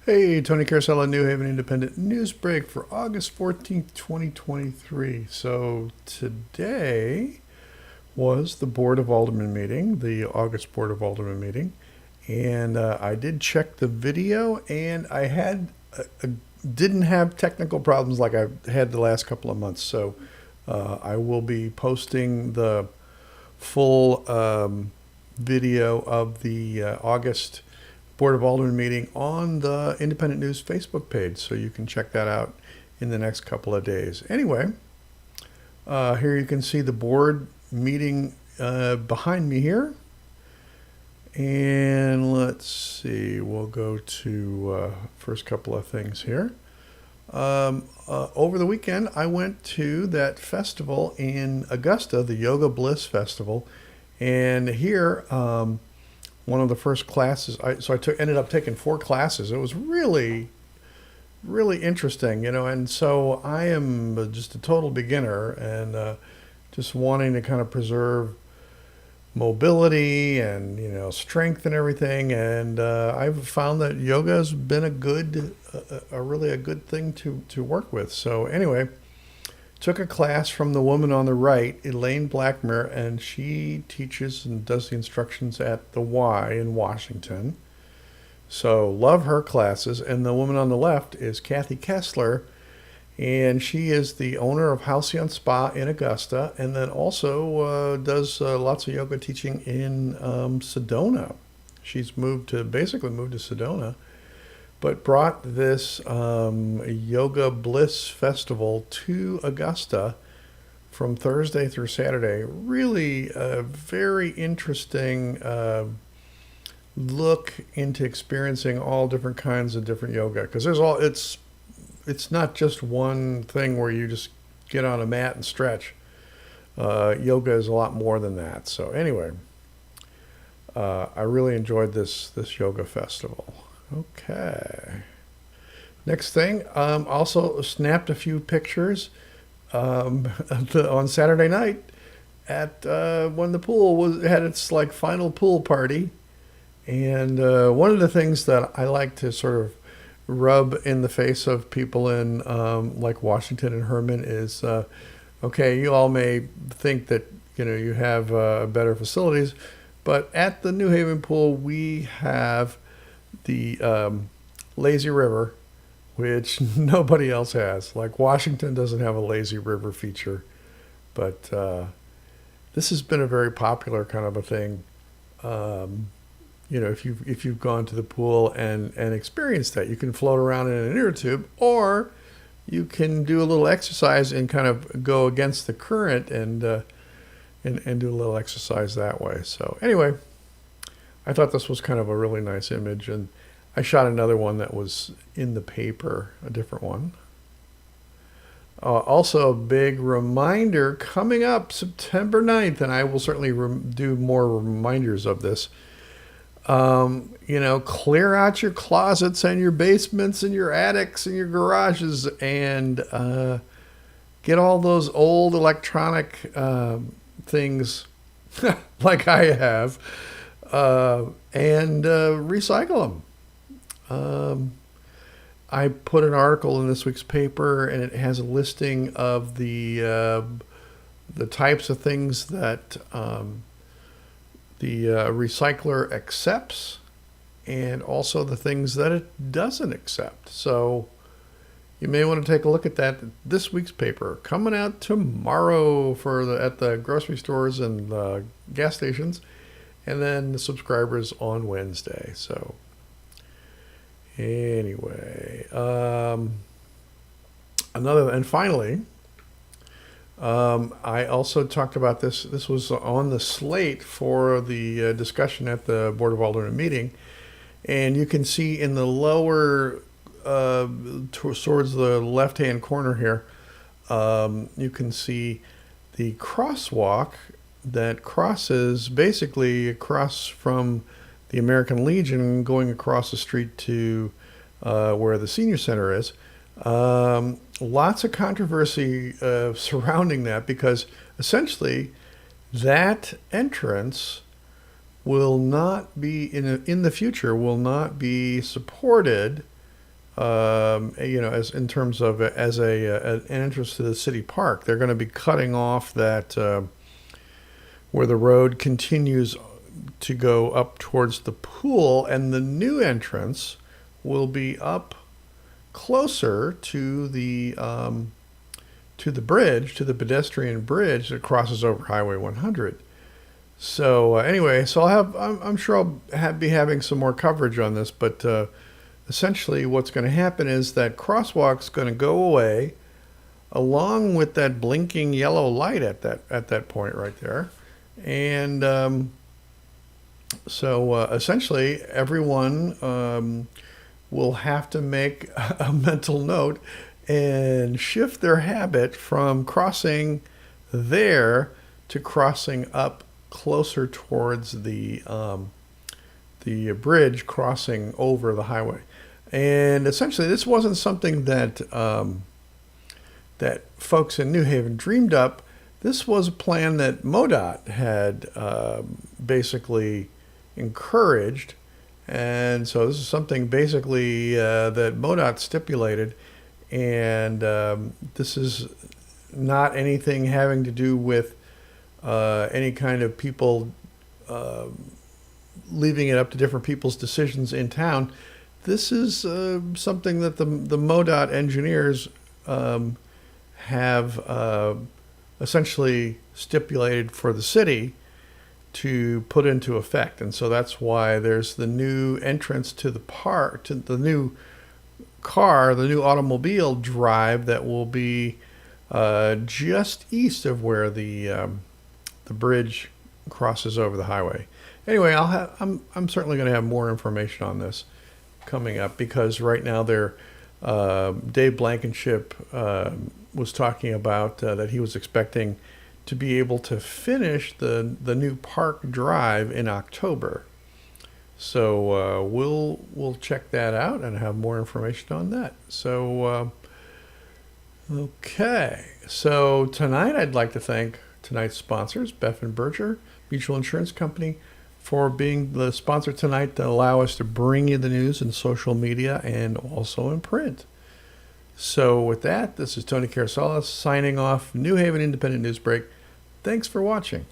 Hey, Tony Carousel, New Haven Independent News Break for August 14th, 2023. So today was the Board of Aldermen meeting, the August Board of Aldermen meeting. And I did check the video, and I didn't have technical problems like I've had the last couple of months. So I will be posting the full video of the August Board of Aldermen meeting on the Independent News Facebook page, so you can check that out in the next couple of days. Anyway, here you can see the board meeting behind me here. And let's see, we'll go to first couple of things here. Over the weekend, I went to that festival in Augusta, the Yoga Bliss Festival. And here, one of the first classes, I ended up taking 4 classes. It was really, really interesting, and so I am just a total beginner and just wanting to kind of preserve mobility and, strength and everything. And I've found that yoga has been really a good thing to work with. So anyway, took a class from the woman on the right, Elaine Blackmer, and she teaches and does the instructions at the Y in Washington. So love her classes. And the woman on the left is Kathy Kessler, and she is the owner of Halcyon Spa in Augusta, and then also does lots of yoga teaching in Sedona. She's basically moved to Sedona, but brought this Yoga Bliss Festival to Augusta from Thursday through Saturday. Really a very interesting look into experiencing all different kinds of different yoga, because it's not just one thing where you just get on a mat and stretch. Yoga is a lot more than that. So anyway, I really enjoyed this yoga festival. Okay. Next thing, also snapped a few pictures on Saturday night at when the pool had its final pool party. And one of the things that I like to sort of rub in the face of people in like Washington and Herman is, okay, you all may think that you have better facilities, but at the New Haven pool we have the lazy river, which nobody else has. Like Washington doesn't have a lazy river feature, but this has been a very popular kind of a thing. If you've gone to the pool and experienced that, you can float around in an inner tube, or you can do a little exercise and kind of go against the current and do a little exercise that way. So anyway, I thought this was kind of a really nice image, and I shot another one that was in the paper, a different one. Also, a big reminder coming up September 9th, and I will certainly do more reminders of this. Clear out your closets and your basements and your attics and your garages, and get all those old electronic things like I have, and recycle them. I put an article in this week's paper, and it has a listing of the types of things that the recycler accepts, and also the things that it doesn't accept. So you may want to take a look at that. This week's paper coming out tomorrow at the grocery stores and gas stations, and then the subscribers on Wednesday. So anyway, finally, I also talked about this. This was on the slate for the discussion at the Board of Aldermen meeting, and you can see in the lower towards the left-hand corner here, you can see the crosswalk that crosses basically across from the American Legion, going across the street to where the senior center is. Lots of controversy surrounding that, because essentially that entrance will not be in the future will not be supported as in terms of as an entrance to the city park. They're going to be cutting off that where the road continues to go up towards the pool, and the new entrance will be up closer to the bridge, to the pedestrian bridge that crosses over Highway 100. So anyway, so I'm sure I'll be having some more coverage on this, but essentially what's going to happen is that crosswalk's going to go away along with that blinking yellow light at that point right there. And so essentially everyone will have to make a mental note and shift their habit from crossing there to crossing up closer towards the bridge crossing over the highway. And essentially, this wasn't something that that folks in New Haven dreamed up. This was a plan that MoDOT had basically encouraged, and so this is something basically that MoDOT stipulated, and this is not anything having to do with any kind of people leaving it up to different people's decisions in town. This is something that the MoDOT engineers have essentially stipulated for the city to put into effect. And so that's why there's the new entrance to the park, to the new car, the new automobile drive that will be just east of where the bridge crosses over the highway. Anyway, I'm certainly going to have more information on this coming up, because right now Dave Blankenship was talking about that he was expecting to be able to finish the new park drive in October. So we'll check that out and have more information on that. So okay, so tonight I'd like to thank tonight's sponsors, Beff and Berger Mutual Insurance Company, for being the sponsor tonight to allow us to bring you the news in social media and also in print. So with that, this is Tony Carosalas signing off, New Haven Independent Newsbreak. Thanks for watching.